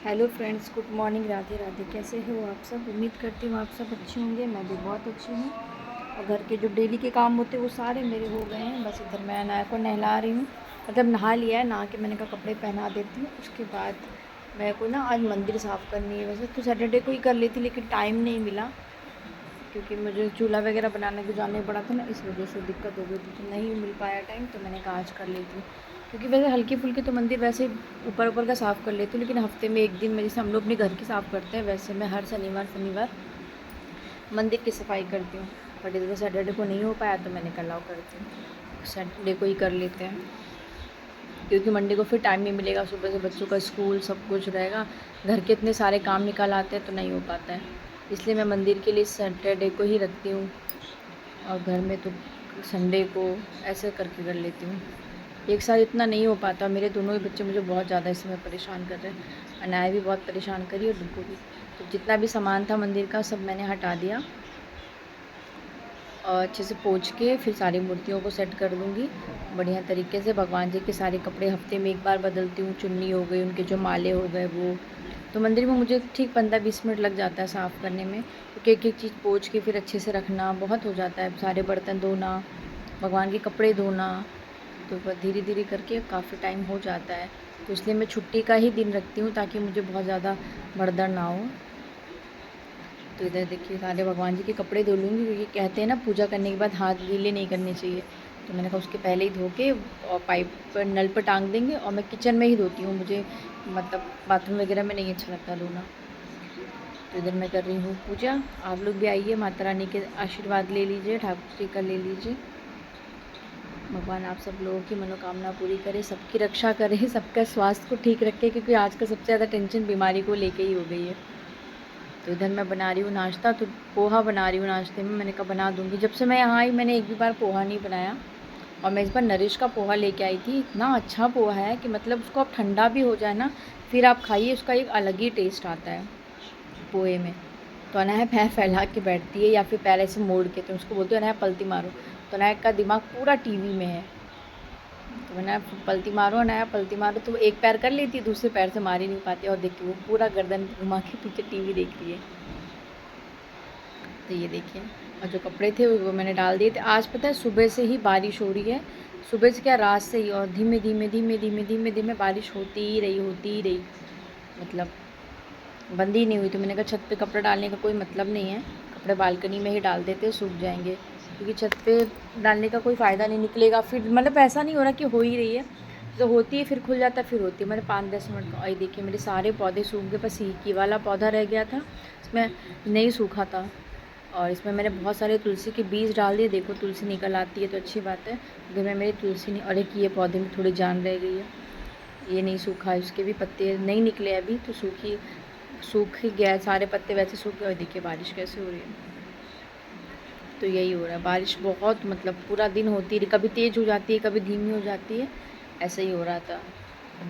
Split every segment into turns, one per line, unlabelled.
Hello friends, good morning. Radhe Radhe. कैसे हो आप सब? उम्मीद करती हूँ आप सब अच्छे होंगे। मैं भी बहुत अच्छी हूँ। और घर के जो डेली के काम होते हैं वो सारे मेरे हो गए हैं। बस इधर मैं अनाया को नहला रही हूँ, मतलब नहा लिया है। नहा के मैंने कहा कपड़े पहना देती हूँ। उसके बाद मेरे को ना आज मंदिर साफ़ करनी है। वैसे तो सैटरडे को ही कर लेती, लेकिन टाइम नहीं मिला क्योंकि मुझे चूल्हा वगैरह बनाने को जाना ही पड़ा था ना, इस वजह से दिक्कत हो गई थी, तो नहीं मिल पाया टाइम। तो मैंने कहा आज कर लेती हूँ, क्योंकि वैसे हल्के फुल्के तो मंदिर वैसे ऊपर ऊपर का साफ़ कर लेती हूँ, लेकिन हफ्ते में एक दिन में जैसे हम लोग अपने घर की साफ़ करते हैं, वैसे मैं हर शनिवार शनिवार मंदिर की सफाई करती हूँ। बट इधर सैटरडे को नहीं हो पाया तो मैंने कल आओ करती हूँ, सैटरडे को ही कर लेते हैं, क्योंकि मंडे को फिर टाइम नहीं मिलेगा। सुबह से बच्चों का स्कूल सब कुछ रहेगा, घर के इतने सारे काम निकल आते हैं तो नहीं हो पाता है। इसलिए मैं मंदिर के लिए सैटरडे को ही रखती हूँ, और घर में तो संडे को ऐसे करके कर लेती हूँ। एक साथ इतना नहीं हो पाता। मेरे दोनों ही बच्चे मुझे बहुत ज़्यादा इस समय परेशान कर रहे हैं। अनाया भी बहुत परेशान करी और डुग्गू भी। तो जितना भी सामान था मंदिर का सब मैंने हटा दिया, और अच्छे से पोंछ के फिर सारी मूर्तियों को सेट कर दूँगी बढ़िया तरीके से। भगवान जी के सारे कपड़े हफ्ते में एक बार बदलती हूँ। चुन्नी हो गई, उनके जो माले हो गए वो। तो मंदिर में मुझे ठीक 15-20 मिनट लग जाता है साफ़ करने में, क्योंकि एक एक चीज़ पोंछ के फिर अच्छे से रखना बहुत हो जाता है। सारे बर्तन धोना, भगवान के कपड़े धोना, तो बस धीरे धीरे करके काफ़ी टाइम हो जाता है। तो इसलिए मैं छुट्टी का ही दिन रखती हूँ, ताकि मुझे बहुत ज़्यादा भगदड़ ना हो। तो इधर देखिए सारे भगवान जी के कपड़े धो लूँगी, क्योंकि कहते हैं ना पूजा करने के बाद हाथ गीले नहीं करने चाहिए। तो मैंने कहा उसके पहले ही धो के और पाइप पर नल पर टांग देंगे। और मैं किचन में ही धोती हूँ, मुझे मतलब बाथरूम वगैरह में नहीं अच्छा लगता धोना। तो इधर मैं कर रही हूँ पूजा। आप लोग भी आइए, माता रानी के आशीर्वाद ले लीजिए, ठाकुर जी का ले लीजिए। भगवान आप सब लोगों की मनोकामना पूरी करे, सबकी रक्षा करे, सबका स्वास्थ्य को ठीक रखे, क्योंकि आज का सबसे ज़्यादा टेंशन बीमारी को लेके ही हो गई है। तो इधर मैं बना रही हूँ नाश्ता, तो पोहा बना रही हूँ नाश्ते में। मैंने कहा बना दूँगी। जब से मैं यहाँ आई मैंने एक भी बार पोहा नहीं बनाया। और मैं इस बार नरिश का पोहा लेके आई थी। इतना अच्छा पोहा है कि मतलब उसको आप ठंडा भी हो जाए ना, फिर आप खाइए, उसका एक अलग ही टेस्ट आता है पोहे में। तो अनाया पैर फैला के बैठती है, या फिर पैर ऐसे मोड़ के, तो उसको बोलती हूँ अनाया पलटी मारो। तो अनाया का दिमाग पूरा टीवी में है। तो मैंने पलटी मारो अनाया पलटी मारो, तो वो एक पैर कर लेती है, दूसरे पैर से मार ही नहीं पाती। और देखिए वो पूरा गर्दन घुमा के पीछे टीवी देख रही है। तो ये देखिए, और जो कपड़े थे वो मैंने डाल दिए थे। आज पता है सुबह से ही बारिश हो रही है, सुबह से क्या रात से ही, और धीमे धीमे धीमे धीमे धीमे धीमे बारिश होती ही रही, मतलब बंद ही नहीं हुई। तो मैंने कहा छत पे कपड़े डालने का कोई मतलब नहीं है, कपड़े बालकनी में ही डाल देते, सूख जाएंगे। क्योंकि छत पे डालने का कोई फ़ायदा नहीं निकलेगा फिर, मतलब ऐसा नहीं हो रहा कि हो ही रही है, तो होती है फिर खुल जाता है, फिर होती है। मैंने 5-10 मिनट का, और देखिए मेरे सारे पौधे सूख गए, बस एक ही वाला पौधा रह गया था, इसमें नहीं सूखा था। और इसमें मैंने बहुत सारे तुलसी के बीज डाल दिए। देखो तुलसी निकल आती है तो अच्छी बात है। घर में मेरी तुलसी नहीं, और एक ये पौधे में थोड़ी जान रह गई है, ये नहीं सूखा है, इसके भी पत्ते नहीं निकले अभी, तो सूख ही गया, सारे पत्ते वैसे सूख गए। और देखिए बारिश कैसे हो रही है। तो यही हो रहा है, बारिश बहुत मतलब पूरा दिन होती है, कभी तेज़ हो जाती है, कभी धीमी हो जाती है, ऐसे ही हो रहा था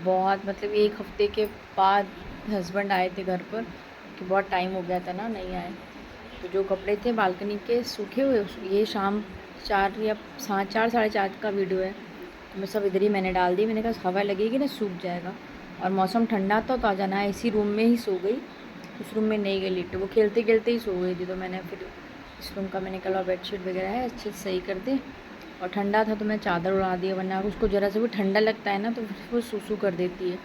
बहुत। मतलब एक हफ्ते के बाद हस्बैंड आए थे घर पर, कि बहुत टाइम हो गया था ना नहीं आए। तो जो कपड़े थे बालकनी के सूखे हुए, ये शाम 4 या 4 साढ़े 4 का वीडियो है, तो मैं सब इधर ही मैंने डाल दी। मैंने कहा हवा लगेगी ना सूख जाएगा। और मौसम ठंडा था तो आ जाना है, इसी रूम में ही सो गई, उस रूम में नहीं गई लेटे, वो खेलते खेलते ही सो गई थी। तो मैंने फिर इस रूम का मैंने कहा बेडशीट वगैरह है अच्छे से सही कर दे। और ठंडा था तो मैं चादर उड़ा दिया, वरना उसको ज़रा से भी ठंडा लगता है ना तो फिर वो सूसू कर देती है।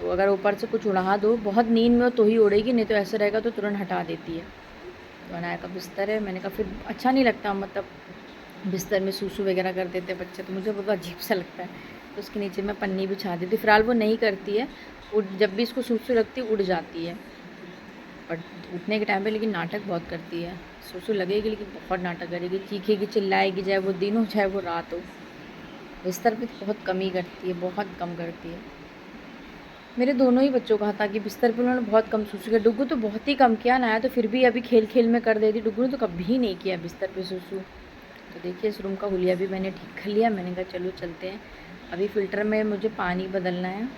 तो अगर ऊपर से कुछ उड़ा दो, बहुत नींद में हो तो ही उड़ेगी, नहीं तो ऐसे रहेगा तो तुरंत हटा देती है। तो अनाया का बिस्तर है, मैंने कहा फिर अच्छा नहीं लगता, मतलब बिस्तर में सूसू वगैरह कर देते हैं बच्चे, तो मुझे बहुत अजीब सा लगता है। तो उसके नीचे मैं पन्नी बिछा देती। फिलहाल वो नहीं करती है, उड़, जब भी इसको सूसू लगती है उड़ जाती है, बट उठने के टाइम पे लेकिन नाटक बहुत करती है। सूसू लगेगी लेकिन बहुत नाटक करेगी, चीखेगी चिल्लाएगी, चाहे वो दिन हो चाहे वो रात हो। बिस्तर पे तो बहुत कम ही करती है, बहुत कम करती है। मेरे दोनों ही बच्चों का था कि बिस्तर पे उन्होंने बहुत कम सूसू किया। डुग्गू तो बहुत ही कम किया, नया तो फिर भी अभी खेल खेल में कर देती, डुग्गू ने तो कभी नहीं किया बिस्तर पे सूसू। तो देखिए इस रूम का हुलिया भी मैंने ठीक कर लिया। मैंने कहा चलो चलते हैं, अभी फ़िल्टर में मुझे पानी बदलना है,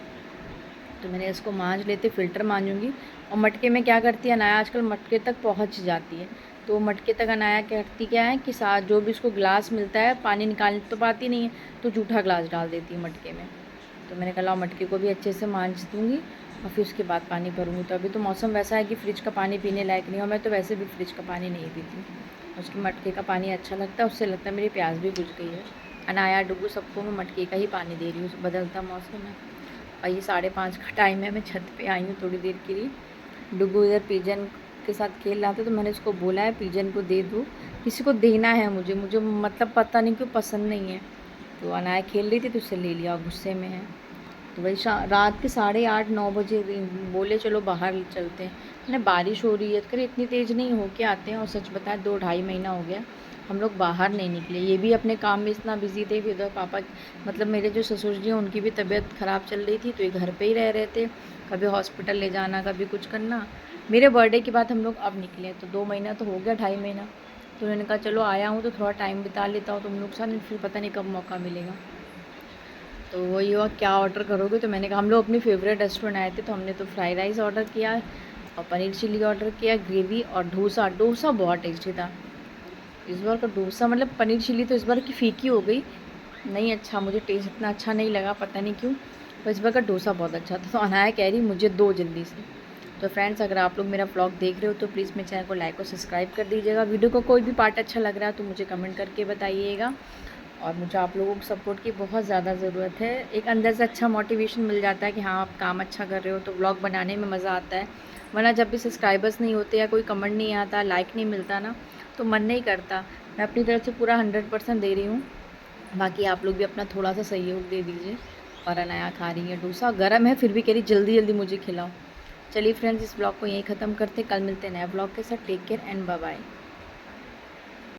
तो मैंने इसको मांज लेते, फ़िल्टर मांजूँगी। और मटके में क्या करती है अनाया, आजकल मटके तक पहुँच जाती है। तो मटके तक अनाया करती क्या है कि साथ जो भी उसको ग्लास मिलता है, पानी निकाल तो पाती नहीं है, तो जूठा ग्लास डाल देती है मटके में। तो मैंने कहा लाओ मटके को भी अच्छे से मांज दूँगी, और फिर उसके बाद पानी भरूँगी। तो अभी तो मौसम वैसा है कि फ्रिज का पानी पीने लायक नहीं, और मैं तो वैसे भी फ्रिज का पानी नहीं पीती। उसके मटके का पानी अच्छा लगता है, उससे लगता है मेरी प्यास भी बुझ गई है। अनाया, डुगू, सबको मैं मटके का ही पानी दे रही हूँ, बदलता मौसम है। और ये 5:30 का टाइम है, मैं छत पे आई हूँ थोड़ी देर के लिए। डुगू इधर पिजन के साथ खेल रहा था, तो मैंने उसको बोला है पिजन को दे दो, किसी को देना है मुझे मतलब पता नहीं क्यों पसंद नहीं है। तो अनाया खेल रही थी तो उससे ले लिया, गुस्से में है। तो वही रात के 8:30-9 बजे बोले चलो बाहर चलते हैं। मैंने बारिश हो रही है तो करे इतनी तेज़ नहीं हो के आते हैं। और सच बताएं 2-2.5 महीना हो गया हम लोग बाहर नहीं निकले। ये भी अपने काम में इतना बिजी थे, फिर उधर पापा मतलब मेरे जो ससुर जी हैं उनकी भी तबीयत ख़राब चल रही थी, तो ये घर पे ही रह रहे थे। कभी हॉस्पिटल ले जाना, कभी कुछ करना। मेरे बर्थडे के बाद हम लोग अब निकले, तो 2 महीना तो हो गया, 2.5 महीना। तो मैंने कहा चलो आया हूँ तो थोड़ा टाइम बिता लेता हूँ तुम लोग साथ, फिर पता नहीं कब मौका मिलेगा। तो वही हुआ, क्या ऑर्डर करोगे? तो मैंने कहा हम लोग अपनी फेवरेट रेस्टोरेंट आए थे, तो हमने तो फ्राइड राइस ऑर्डर किया और पनीर चिल्ली ऑर्डर किया, ग्रेवी और डोसा। डोसा बहुत टेस्टी था इस बार का डोसा। मतलब पनीर चिल्ली तो इस बार की फीकी हो गई, नहीं अच्छा, मुझे टेस्ट इतना अच्छा नहीं लगा, पता नहीं क्यों। पर इस बार का डोसा बहुत अच्छा था। तो अनाया कह रही मुझे दो जल्दी से। तो फ्रेंड्स, अगर आप लोग मेरा व्लॉग देख रहे हो तो प्लीज़ मेरे चैनल को लाइक और सब्सक्राइब कर दीजिएगा। वीडियो को कोई भी पार्ट अच्छा लग रहा है तो मुझे कमेंट करके बताइएगा। और मुझे आप लोगों को सपोर्ट की बहुत ज़्यादा ज़रूरत है। एक अंदर से अच्छा मोटिवेशन मिल जाता है कि हाँ आप काम अच्छा कर रहे हो, तो व्लॉग बनाने में मज़ा आता है। वरना जब भी सब्सक्राइबर्स नहीं होते या कोई कमेंट नहीं आता, लाइक नहीं मिलता ना, तो मन नहीं करता। मैं अपनी तरफ से पूरा 100% दे रही हूँ, बाकी आप लोग भी अपना थोड़ा सा सहयोग दे दीजिए। और अनाया खा रही है डोसा, गर्म है फिर भी कह रही जल्दी जल्दी मुझे खिलाओ। चलिए फ्रेंड्स, इस ब्लॉग को यहीं ख़त्म करते, कल मिलते हैं नए ब्लॉग के साथ। Take care and bye bye.